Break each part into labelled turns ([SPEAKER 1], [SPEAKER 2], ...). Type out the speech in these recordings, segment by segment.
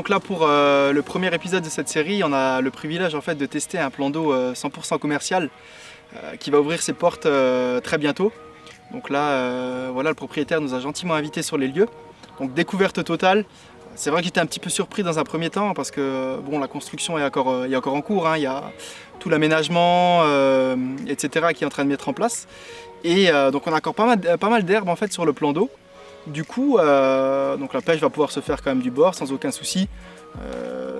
[SPEAKER 1] donc là pour le premier épisode de cette série, on a le privilège en fait de tester un plan d'eau 100% commercial qui va ouvrir ses portes très bientôt. Donc là, voilà, le propriétaire nous a gentiment invités sur les lieux. Donc découverte totale. C'est vrai que j'étais un petit peu surpris dans un premier temps parce que bon, la construction est encore en cours, hein. Il y a tout l'aménagement, etc. qui est en train de mettre en place. Et donc on a encore pas mal d'herbe en fait sur le plan d'eau. Du coup, donc la pêche va pouvoir se faire quand même du bord sans aucun souci.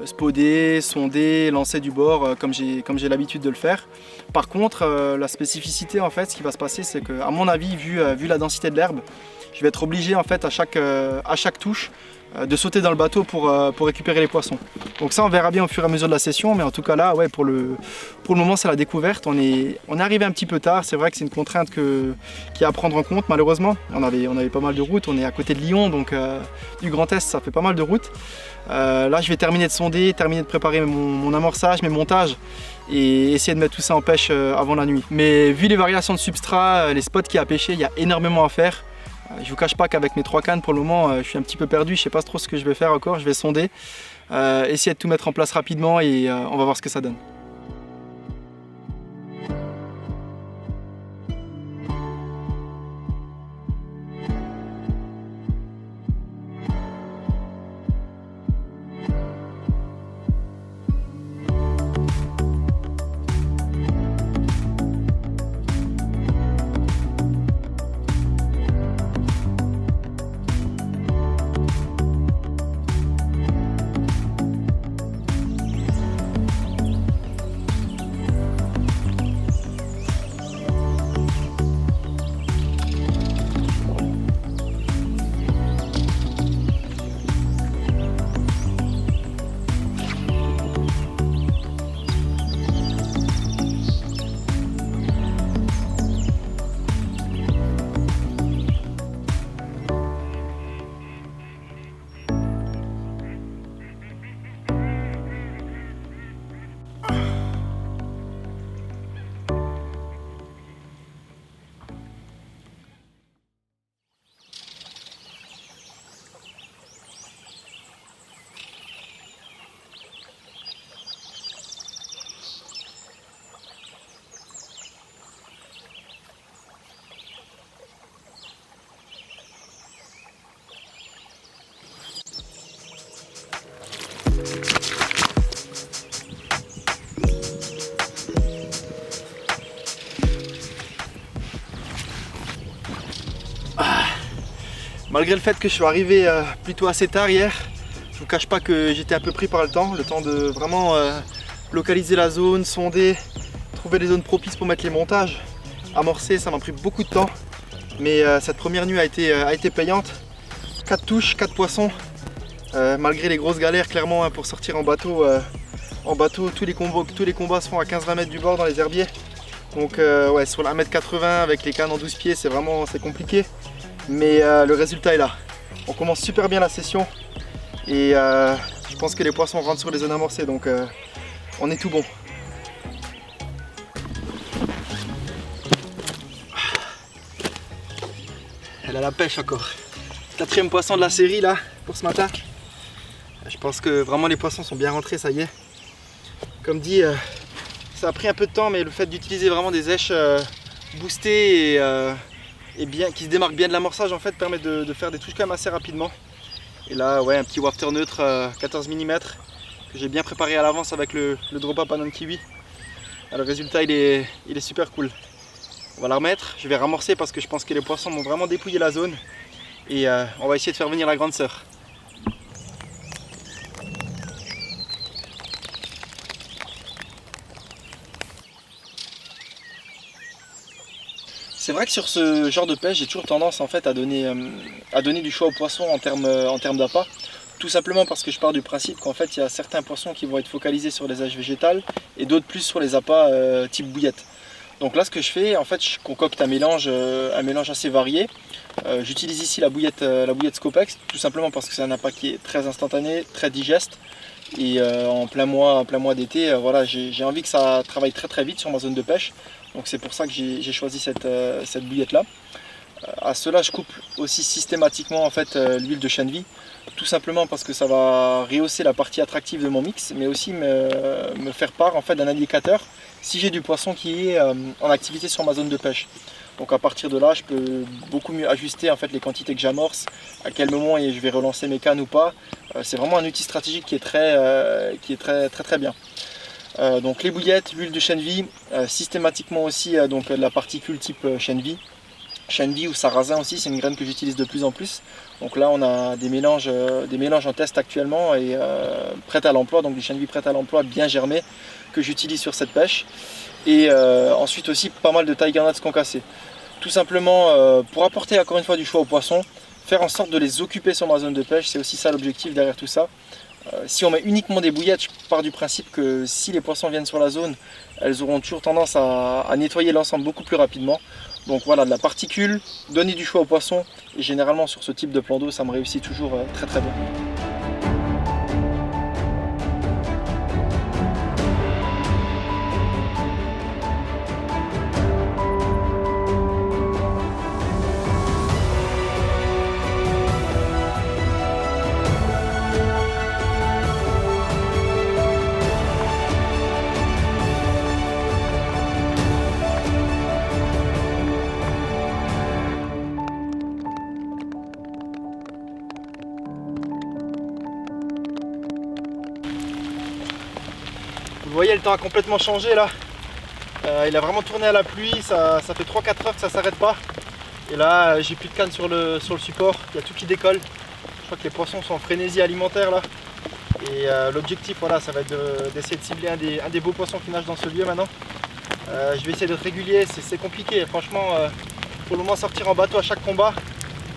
[SPEAKER 1] Spoder, sonder, lancer du bord comme j'ai l'habitude de le faire. Par contre, la spécificité en fait, ce qui va se passer, c'est que à mon avis, vu la densité de l'herbe, je vais être obligé en fait à chaque touche de sauter dans le bateau pour récupérer les poissons. Donc ça on verra bien au fur et à mesure de la session, mais en tout cas là, ouais, pour le moment c'est la découverte. On est arrivé un petit peu tard, c'est vrai que c'est une contrainte qu'il y a à prendre en compte malheureusement. On avait pas mal de routes, on est à côté de Lyon, donc du Grand Est ça fait pas mal de routes. Là je vais terminer de sonder, terminer de préparer mon amorçage, mes montages et essayer de mettre tout ça en pêche avant la nuit. Mais vu les variations de substrat, les spots qu'il y a à pêcher, il y a énormément à faire. Je vous cache pas qu'avec mes 3 cannes pour le moment je suis un petit peu perdu, je sais pas trop ce que je vais faire encore, je vais sonder, essayer de tout mettre en place rapidement et on va voir ce que ça donne. Malgré le fait que je suis arrivé plutôt assez tard hier, je ne vous cache pas que j'étais un peu pris par le temps de vraiment localiser la zone, sonder, trouver les zones propices pour mettre les montages, amorcer, ça m'a pris beaucoup de temps. Mais cette première nuit a été payante. 4 touches, 4 poissons, malgré les grosses galères clairement hein, pour sortir en bateau, tous les combats se font à 15-20 mètres du bord dans les herbiers. Donc ouais, sur la 1m80 avec les cannes en 12 pieds, c'est compliqué. Mais le résultat est là. On commence super bien la session et je pense que les poissons rentrent sur les zones amorcées, donc on est tout bon. Elle a la pêche encore. 4e poisson de la série là pour ce matin. Je pense que vraiment les poissons sont bien rentrés, ça y est. Comme dit, ça a pris un peu de temps, mais le fait d'utiliser vraiment des èches boostées et bien, qui se démarquent bien de l'amorçage en fait permet de faire des touches quand même assez rapidement. Et là ouais, un petit wafter neutre 14 mm que j'ai bien préparé à l'avance avec le drop-up Anon Kiwi. Le résultat il est super cool. On va la remettre, je vais ramorcer parce que je pense que les poissons m'ont vraiment dépouillé la zone et on va essayer de faire venir la grande sœur. C'est vrai que sur ce genre de pêche, j'ai toujours tendance en fait à donner du choix aux poissons en termes d'appât. Tout simplement parce que je pars du principe qu'en fait il y a certains poissons qui vont être focalisés sur les alges végétales et d'autres plus sur les appâts type bouillette. Donc là ce que je fais, en fait je concocte un mélange assez varié. J'utilise ici la bouillette Scopex, tout simplement parce que c'est un appât qui est très instantané, très digeste. Et en plein mois d'été, voilà, j'ai envie que ça travaille très vite sur ma zone de pêche. Donc c'est pour ça que j'ai choisi cette bouillette là. À cela, je coupe aussi systématiquement en fait, l'huile de chènevis, tout simplement parce que ça va rehausser la partie attractive de mon mix, mais aussi me faire part en fait, d'un indicateur si j'ai du poisson qui est en activité sur ma zone de pêche. Donc à partir de là, je peux beaucoup mieux ajuster en fait, les quantités que j'amorce, à quel moment je vais relancer mes cannes ou pas. C'est vraiment un outil stratégique qui est très bien. Donc les bouillettes, l'huile de chènevis, systématiquement aussi donc, la particule type chènevis. Chènevis ou sarrasin aussi, c'est une graine que j'utilise de plus en plus. Donc là on a des mélanges en test actuellement et prêts à l'emploi, donc du chènevis prêt à l'emploi bien germé que j'utilise sur cette pêche. Et ensuite aussi pas mal de tiger nuts concassés. Tout simplement pour apporter encore une fois du choix aux poissons, faire en sorte de les occuper sur ma zone de pêche, c'est aussi ça l'objectif derrière tout ça. Si on met uniquement des bouillettes, je pars du principe que si les poissons viennent sur la zone, elles auront toujours tendance à nettoyer l'ensemble beaucoup plus rapidement. Donc voilà, de la particule, donner du choix aux poissons, et généralement sur ce type de plan d'eau, ça me réussit toujours très bien. Vous voyez, le temps a complètement changé là. Il a vraiment tourné à la pluie, ça fait 3-4 heures que ça s'arrête pas. Et là, j'ai plus de canne sur le support, il y a tout qui décolle. Je crois que les poissons sont en frénésie alimentaire là. Et l'objectif, voilà, ça va être d'essayer de cibler un des beaux poissons qui nage dans ce lieu maintenant. Je vais essayer d'être régulier, c'est compliqué. Franchement, pour le moment, sortir en bateau à chaque combat.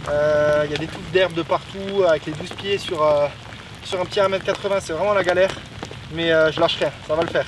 [SPEAKER 1] Il y a des touffes d'herbe de partout, avec les 12 pieds sur un petit 1m80, c'est vraiment la galère. Mais je lâche rien, ça va le faire.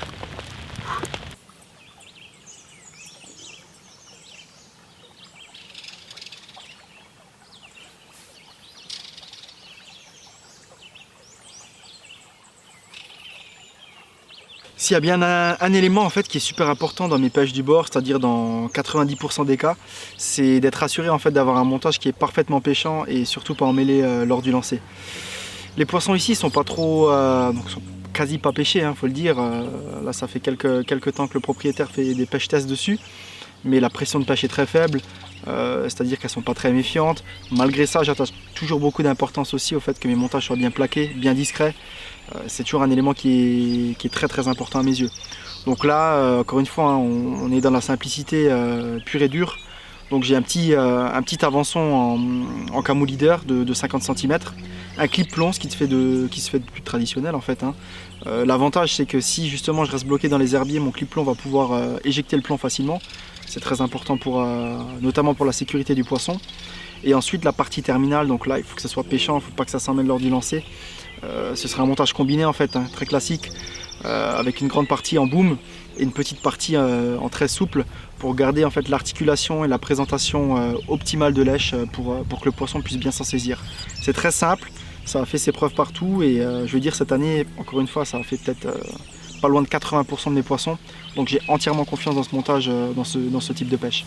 [SPEAKER 1] S'il y a bien un élément en fait, qui est super important dans mes pêches du bord, c'est-à-dire dans 90% des cas, c'est d'être assuré en fait, d'avoir un montage qui est parfaitement pêchant et surtout pas emmêlé lors du lancer. Les poissons ici sont pas trop, sont quasi pas pêchés, faut le dire. Là ça fait quelques temps que le propriétaire fait des pêches tests dessus, mais la pression de pêche est très faible, c'est-à-dire qu'elles sont pas très méfiantes. Malgré ça, j'attache toujours beaucoup d'importance aussi au fait que mes montages soient bien plaqués, bien discrets. C'est toujours un élément qui est très important à mes yeux. Donc là, encore une fois, on est dans la simplicité pure et dure. Donc j'ai un petit avançon en camo leader de 50 cm, un clip plomb, ce qui se fait de plus traditionnel en fait. L'avantage c'est que si justement je reste bloqué dans les herbiers, mon clip plomb va pouvoir éjecter le plomb facilement. C'est très important notamment pour la sécurité du poisson. Et ensuite la partie terminale, donc là il faut que ça soit pêchant, il ne faut pas que ça s'emmêle lors du lancer. Ce sera un montage combiné en fait, très classique, avec une grande partie en boom et une petite partie en très souple pour garder en fait l'articulation et la présentation optimale de lèche pour que le poisson puisse bien s'en saisir. C'est très simple, ça a fait ses preuves partout et je veux dire cette année, encore une fois, ça a fait peut-être pas loin de 80% de mes poissons, donc j'ai entièrement confiance dans ce montage, dans ce type de pêche.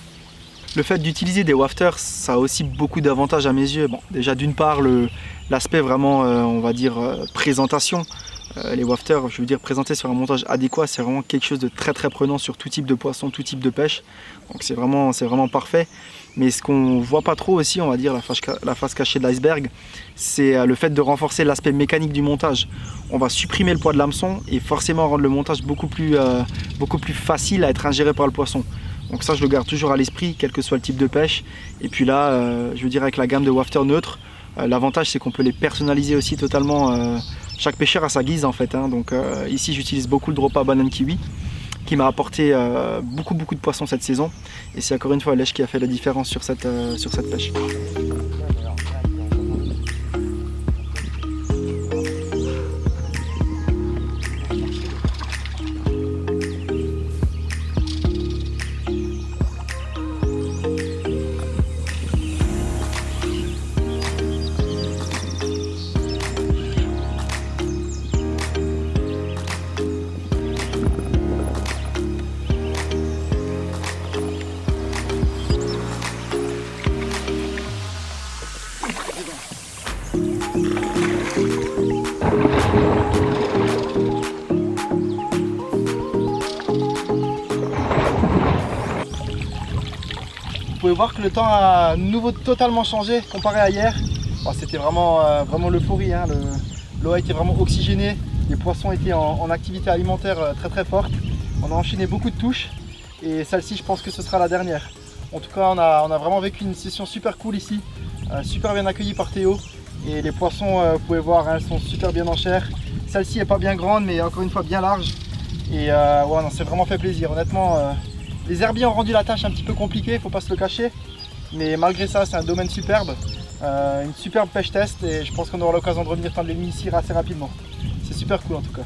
[SPEAKER 1] Le fait d'utiliser des wafters, ça a aussi beaucoup d'avantages à mes yeux. Bon, déjà d'une part, l'aspect vraiment, on va dire, présentation. Les wafters, je veux dire, présentés sur un montage adéquat, c'est vraiment quelque chose de très prenant sur tout type de poisson, tout type de pêche. Donc c'est vraiment parfait. Mais ce qu'on voit pas trop aussi, on va dire, la face cachée de l'iceberg, c'est le fait de renforcer l'aspect mécanique du montage. On va supprimer le poids de l'hameçon et forcément rendre le montage beaucoup plus facile à être ingéré par le poisson. Donc ça je le garde toujours à l'esprit, quel que soit le type de pêche. Et puis là, je veux dire avec la gamme de wafters neutres, l'avantage c'est qu'on peut les personnaliser aussi totalement. Chaque pêcheur a sa guise en fait. Donc ici j'utilise beaucoup le Dropa Banane Kiwi, qui m'a apporté beaucoup de poissons cette saison. Et c'est encore une fois lèche qui a fait la différence sur cette pêche. pouvez voir que le temps a à nouveau totalement changé comparé à hier. C'était vraiment l'euphorie, hein. L'eau a été vraiment oxygénée, les poissons étaient en activité alimentaire très forte. On a enchaîné beaucoup de touches et celle-ci je pense que ce sera la dernière. En tout cas on a vraiment vécu une session super cool ici, super bien accueillie par Théo. Et les poissons, vous pouvez voir, hein, elles sont super bien en chair. Celle-ci n'est pas bien grande mais encore une fois bien large. Et ouais, non, c'est vraiment fait plaisir. Honnêtement, les herbiers ont rendu la tâche un petit peu compliquée, il ne faut pas se le cacher. Mais malgré ça, c'est un domaine superbe. Une superbe pêche test et je pense qu'on aura l'occasion de revenir prendre les nuits ici assez rapidement. C'est super cool en tout cas.